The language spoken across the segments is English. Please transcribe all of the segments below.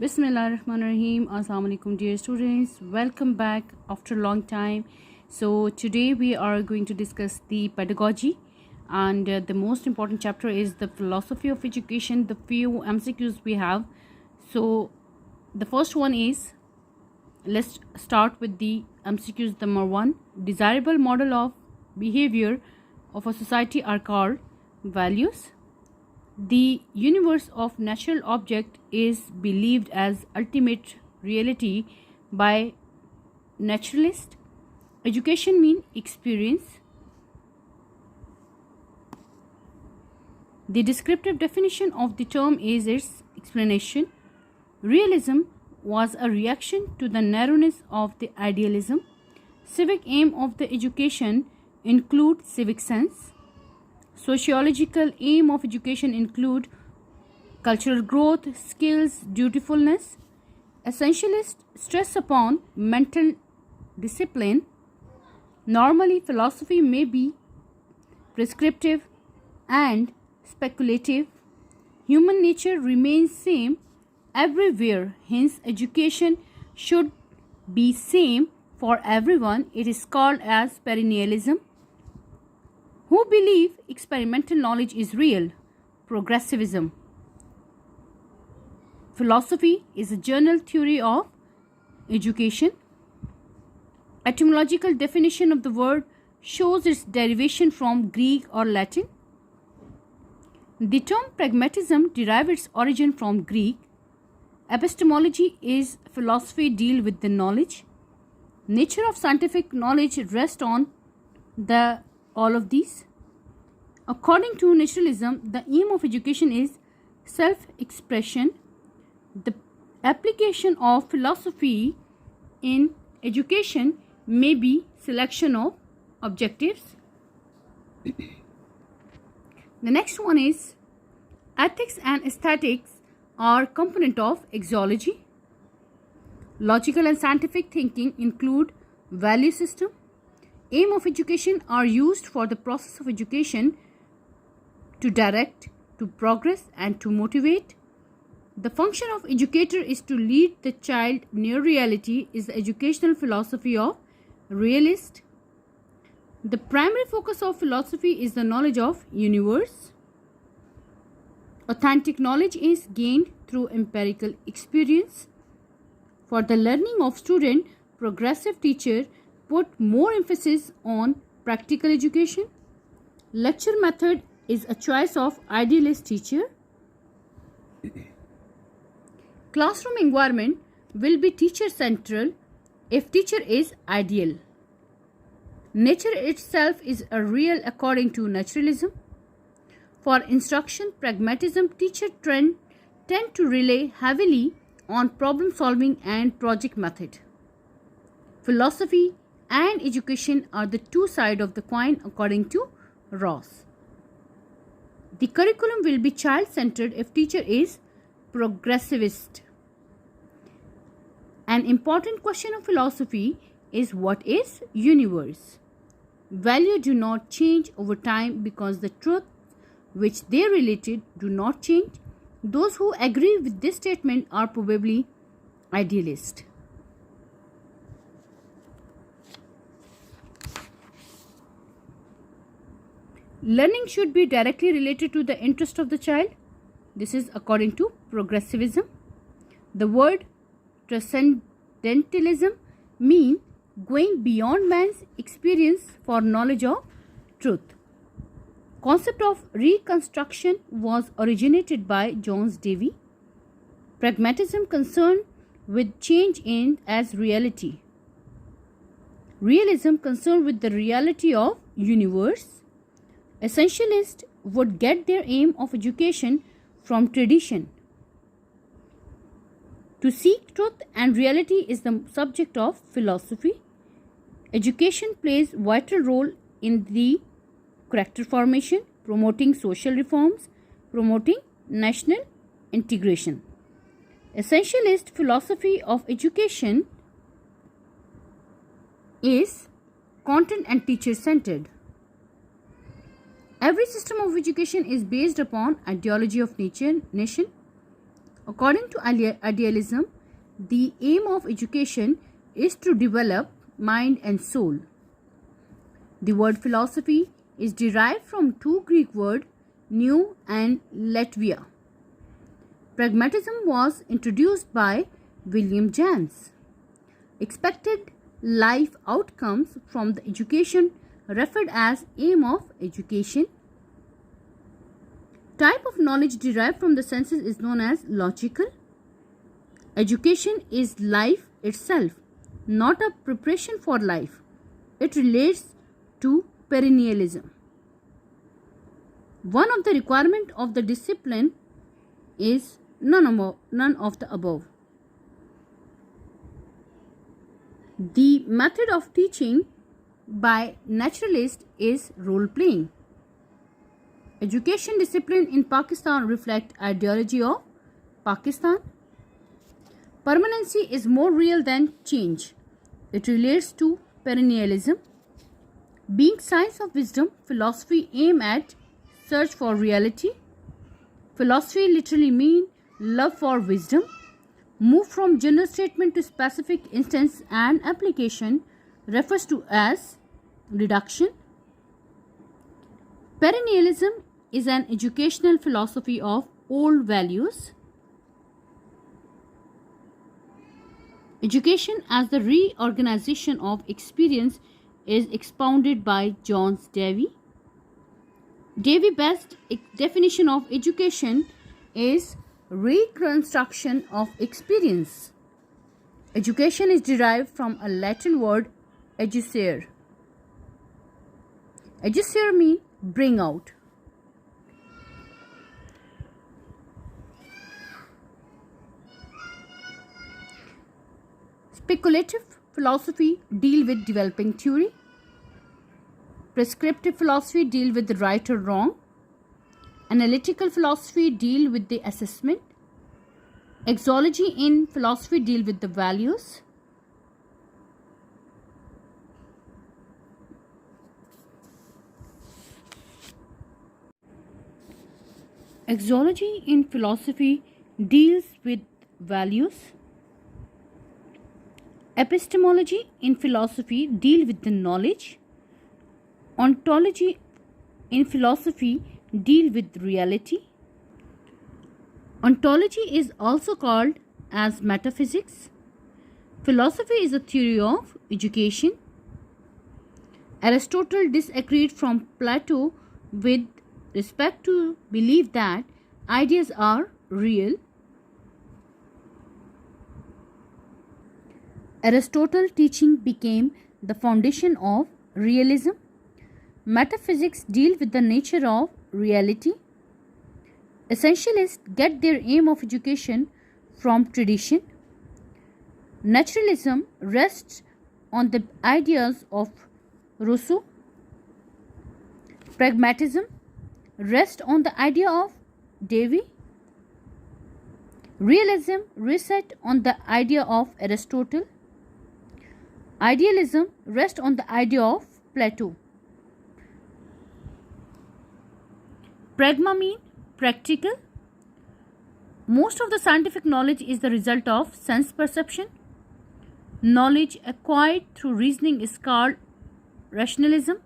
Bismillahirrahmanirrahim. Assalamu alaikum, dear students. Welcome back after a long time. So today we are going to discuss the pedagogy, and the most important chapter is the philosophy of education. The few MCQs we have. So the first one is, let's start with the MCQs. Number one: desirable model of behavior of a society are called values. The universe of natural object is believed as ultimate reality by naturalists. Education means experience. The descriptive definition of the term is its explanation. Realism was a reaction to the narrowness of the idealism. Civic aim of the education include civic sense. Sociological aim of education include cultural growth, skills, dutifulness. Essentialists stress upon mental discipline. Normally, philosophy may be prescriptive and speculative. Human nature remains same everywhere. Hence, education should be same for everyone. It is called as perennialism. Who believe experimental knowledge is real? Progressivism. Philosophy is a general theory of education. Etymological definition of the word shows its derivation from Greek or Latin. The term pragmatism derives its origin from Greek. Epistemology is philosophy deal with the knowledge. Nature of scientific knowledge rests on the all of these. According to naturalism, the aim of education is self-expression. The application of philosophy in education may be selection of objectives. The next one is ethics and aesthetics are component of axiology. Logical and scientific thinking include value system. Aim of education are used for the process of education to direct, to progress and to motivate. The function of educator is to lead the child near reality is the educational philosophy of realist. The primary focus of philosophy is the knowledge of universe. Authentic knowledge is gained through empirical experience. For the learning of student, progressive teacher put more emphasis on practical education. Lecture method is a choice of idealist teacher. Classroom environment will be teacher central if teacher is ideal. Nature itself is a real according to naturalism. For instruction, pragmatism, teacher tend to rely heavily on problem solving and project method. Philosophy and education are the two sides of the coin according to Ross. The curriculum will be child-centered if teacher is progressivist. An important question of philosophy is what is universe? Value do not change over time because the truth which they related do not change. Those who agree with this statement are probably idealist. Learning should be directly related to the interest of the child. This is according to progressivism. The word transcendentalism means going beyond man's experience for knowledge of truth. Concept of reconstruction was originated by John Dewey. Pragmatism concerned with change in as reality. Realism concerned with the reality of universe. Essentialists would get their aim of education from tradition. To seek truth and reality is the subject of philosophy. Education plays vital role in the character formation, promoting social reforms, promoting national integration. Essentialist philosophy of education is content and teacher centered. Every system of education is based upon ideology of nation. According to idealism, the aim of education is to develop mind and soul. The word philosophy is derived from two Greek words, neo and Latvia. Pragmatism was introduced by William James. Expected life outcomes from the education referred as aim of education. Type of knowledge derived from the senses is known as logical. Education is life itself, not a preparation for life. It relates to perennialism. One of the requirements of the discipline is none of the above. The method of teaching by naturalists is role-playing. Education discipline in Pakistan reflect ideology of Pakistan. Permanency is more real than change. It relates to perennialism. Being science of wisdom, philosophy aim at search for reality. Philosophy literally mean love for wisdom. Move from general statement to specific instance and application refers to as reduction. Perennialism is an educational philosophy of old values. Education as the reorganization of experience is expounded by John Dewey. Dewey's best definition of education is reconstruction of experience. Education is derived from a Latin word educere. Educere means bring out. Speculative philosophy deal with developing theory. Prescriptive philosophy deal with the right or wrong. Analytical philosophy deal with the assessment. Exology in philosophy deal with the values. Exology in philosophy deals with values. Epistemology in philosophy deal with the knowledge. Ontology in philosophy deal with reality. Ontology is also called as metaphysics. Philosophy is a theory of education. Aristotle disagreed from Plato with respect to belief that ideas are real. Aristotle's teaching became the foundation of realism. Metaphysics deal with the nature of reality. Essentialists get their aim of education from tradition. Naturalism rests on the ideas of Rousseau. Pragmatism rests on the idea of Dewey. Realism rests on the idea of Aristotle. Idealism rests on the idea of Plato. Pragma means practical. Most of the scientific knowledge is the result of sense perception. Knowledge acquired through reasoning is called rationalism.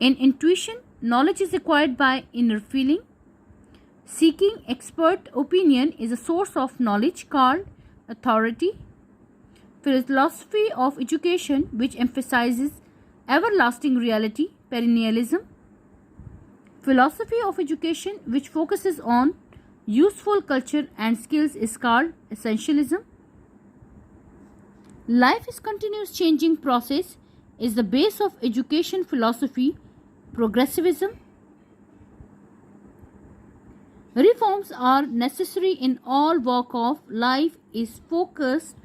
In intuition, knowledge is acquired by inner feeling. Seeking expert opinion is a source of knowledge called authority. Philosophy of education, which emphasizes everlasting reality, perennialism. Philosophy of education, which focuses on useful culture and skills, is called essentialism. Life is continuous changing process is the base of education philosophy, progressivism. Reforms are necessary in all walk of life is focused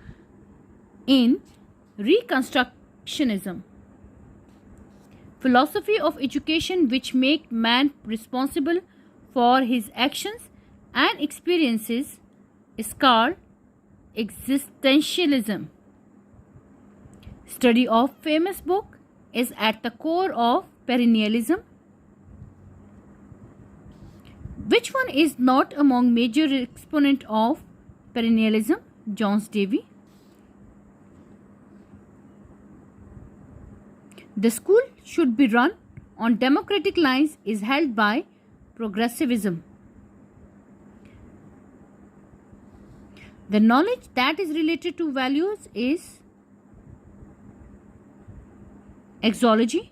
in reconstructionism. Philosophy of education which make man responsible for his actions and experiences is called existentialism. Study of famous book is at the core of perennialism. Which one is not among major exponent of perennialism? Johns Davy. The school should be run on democratic lines is held by progressivism. The knowledge that is related to values is exology.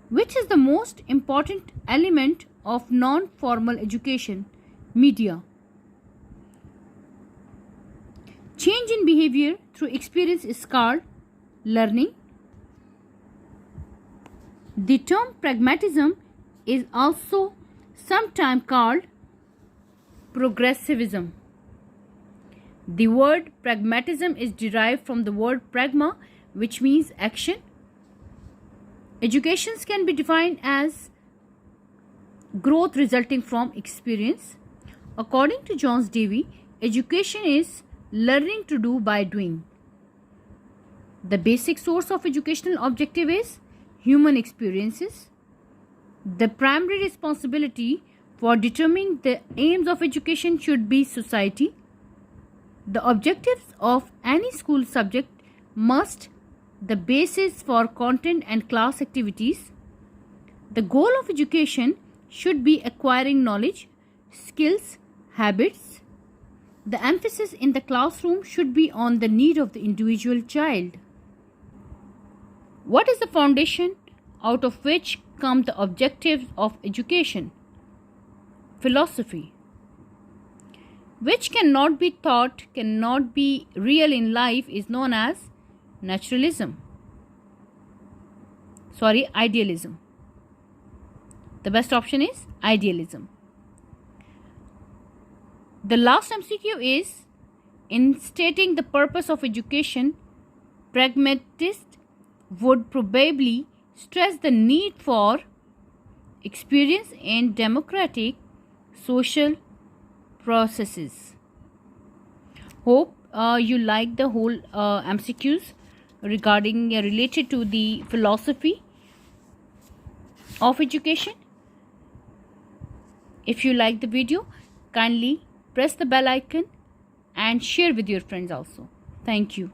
Which is the most important element of non-formal education? Media. Change in behavior through experience is called learning. The term pragmatism is also sometimes called progressivism. The word pragmatism is derived from the word pragma, which means action. Education can be defined as growth resulting from experience. According to Johns Davy, education is learning to do by doing. The basic source of educational objective is human experiences. The primary responsibility for determining the aims of education should be society. The objectives of any school subject must the basis for content and class activities. The goal of education should be acquiring knowledge, skills, habits. The emphasis in the classroom should be on the need of the individual child. What is the foundation out of which come the objectives of education? Philosophy. Which cannot be taught, cannot be real in life, is known as idealism. The best option is idealism. The last MCQ is, in stating the purpose of education, pragmatists would probably stress the need for experience in democratic social processes. Hope you like the whole MCQs regarding related to the philosophy of education. If you like the video, kindly press the bell icon and share with your friends also. Thank you.